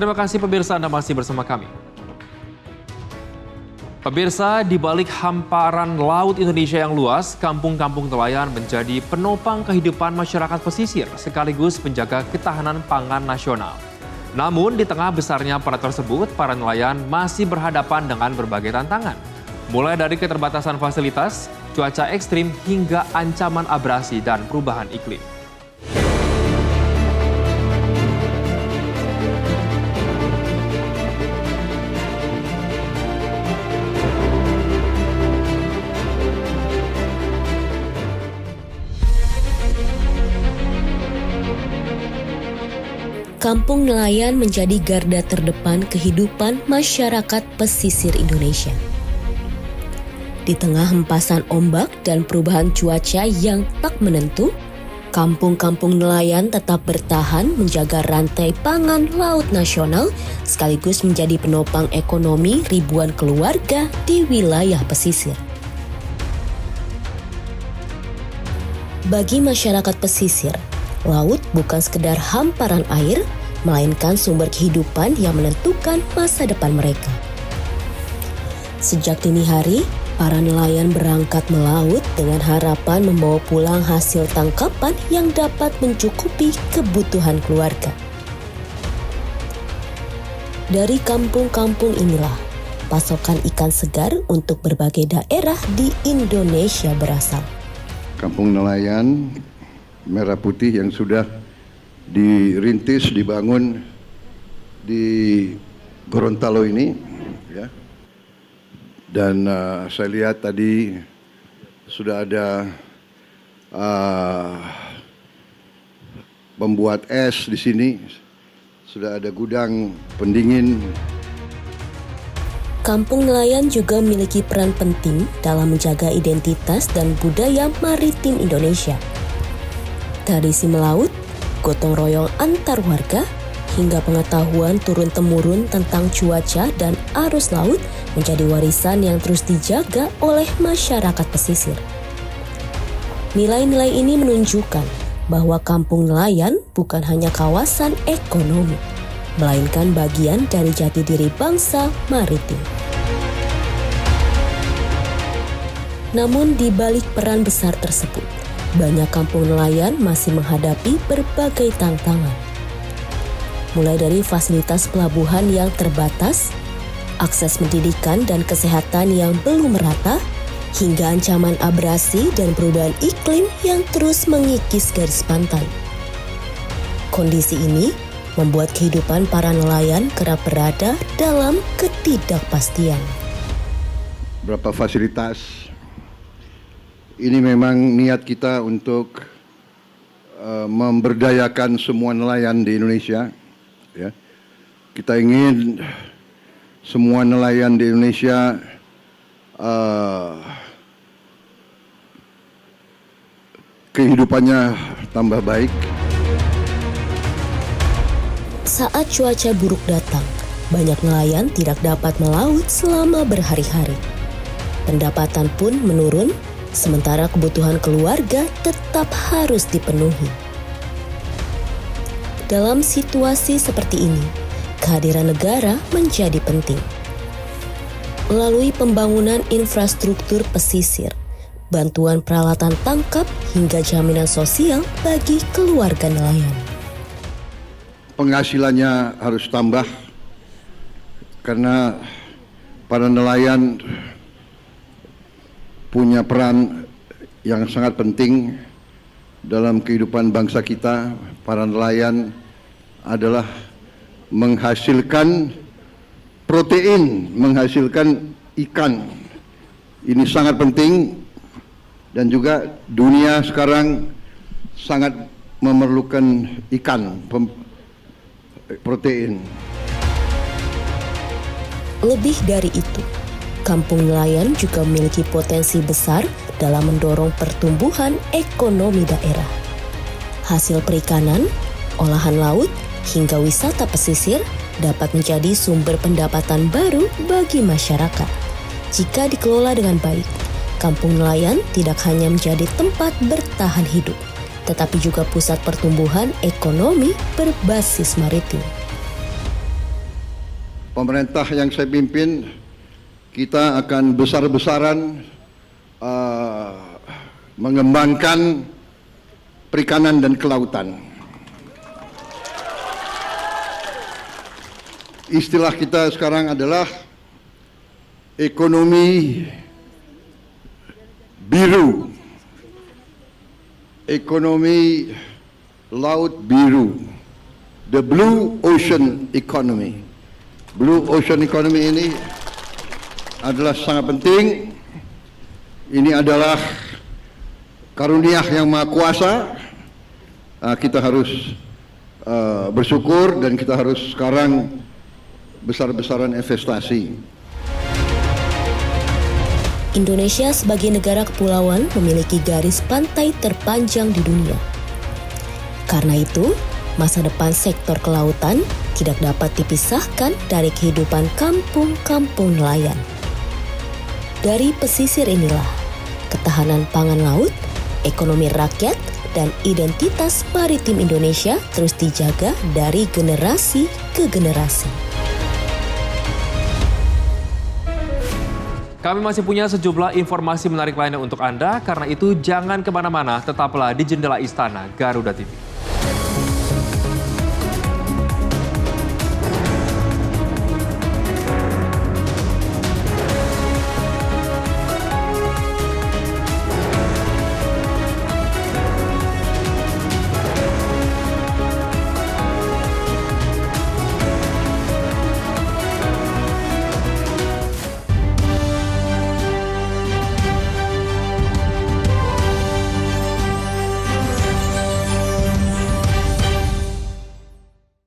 Terima kasih pemirsa, Anda masih bersama kami. Pemirsa, di balik hamparan laut Indonesia yang luas, kampung-kampung nelayan menjadi penopang kehidupan masyarakat pesisir sekaligus penjaga ketahanan pangan nasional. Namun di tengah besarnya peran tersebut, para nelayan masih berhadapan dengan berbagai tantangan. Mulai dari keterbatasan fasilitas, cuaca ekstrim hingga ancaman abrasi dan perubahan iklim. Kampung nelayan menjadi garda terdepan kehidupan masyarakat pesisir Indonesia. Di tengah hempasan ombak dan perubahan cuaca yang tak menentu, kampung-kampung nelayan tetap bertahan menjaga rantai pangan laut nasional sekaligus menjadi penopang ekonomi ribuan keluarga di wilayah pesisir. Bagi masyarakat pesisir, laut bukan sekedar hamparan air, melainkan sumber kehidupan yang menentukan masa depan mereka. Sejak dini hari, para nelayan berangkat melaut dengan harapan membawa pulang hasil tangkapan yang dapat mencukupi kebutuhan keluarga. Dari kampung-kampung inilah, pasokan ikan segar untuk berbagai daerah di Indonesia berasal. Kampung nelayan Merah Putih yang sudah dirintis, dibangun di Gorontalo ini, ya. Dan saya lihat tadi sudah ada pembuat es di sini, sudah ada gudang pendingin. Kampung nelayan juga memiliki peran penting dalam menjaga identitas dan budaya maritim Indonesia. Tradisi melaut, gotong royong antar warga, hingga pengetahuan turun-temurun tentang cuaca dan arus laut menjadi warisan yang terus dijaga oleh masyarakat pesisir. Nilai-nilai ini menunjukkan bahwa kampung nelayan bukan hanya kawasan ekonomi, melainkan bagian dari jati diri bangsa maritim. Namun di balik peran besar tersebut, banyak kampung nelayan masih menghadapi berbagai tantangan. Mulai dari fasilitas pelabuhan yang terbatas, akses pendidikan dan kesehatan yang belum merata, hingga ancaman abrasi dan perubahan iklim yang terus mengikis garis pantai. Kondisi ini membuat kehidupan para nelayan kerap berada dalam ketidakpastian. Berapa fasilitas? Ini memang niat kita untuk memberdayakan semua nelayan di Indonesia. Ya. Kita ingin semua nelayan di Indonesia kehidupannya tambah baik. Saat cuaca buruk datang, banyak nelayan tidak dapat melaut selama berhari-hari. Pendapatan pun menurun, sementara kebutuhan keluarga tetap harus dipenuhi. Dalam situasi seperti ini, kehadiran negara menjadi penting. Melalui pembangunan infrastruktur pesisir, bantuan peralatan tangkap hingga jaminan sosial bagi keluarga nelayan. Penghasilannya harus tambah karena para nelayan punya peran yang sangat penting dalam kehidupan bangsa kita. Para nelayan adalah menghasilkan protein, menghasilkan ikan. Ini sangat penting dan juga dunia sekarang sangat memerlukan ikan, protein. Lebih dari itu, kampung nelayan juga memiliki potensi besar dalam mendorong pertumbuhan ekonomi daerah. Hasil perikanan, olahan laut, hingga wisata pesisir dapat menjadi sumber pendapatan baru bagi masyarakat. Jika dikelola dengan baik, kampung nelayan tidak hanya menjadi tempat bertahan hidup, tetapi juga pusat pertumbuhan ekonomi berbasis maritim. pemerintah yang saya pimpin, kita akan besar-besaran mengembangkan perikanan dan kelautan. Istilah kita sekarang adalah ekonomi biru, ekonomi laut biru, the blue ocean economy. Blue ocean economy ini adalah sangat penting. Ini adalah karunia yang maha kuasa. Kita harus bersyukur dan kita harus sekarang besar-besaran investasi. Indonesia sebagai negara kepulauan memiliki garis pantai terpanjang di dunia. Karena itu, masa depan sektor kelautan tidak dapat dipisahkan dari kehidupan kampung-kampung nelayan. Dari pesisir inilah, ketahanan pangan laut, ekonomi rakyat, dan identitas maritim Indonesia terus dijaga dari generasi ke generasi. Kami masih punya sejumlah informasi menarik lainnya untuk Anda, karena itu jangan kemana-mana, tetaplah di Jendela Istana Garuda TV.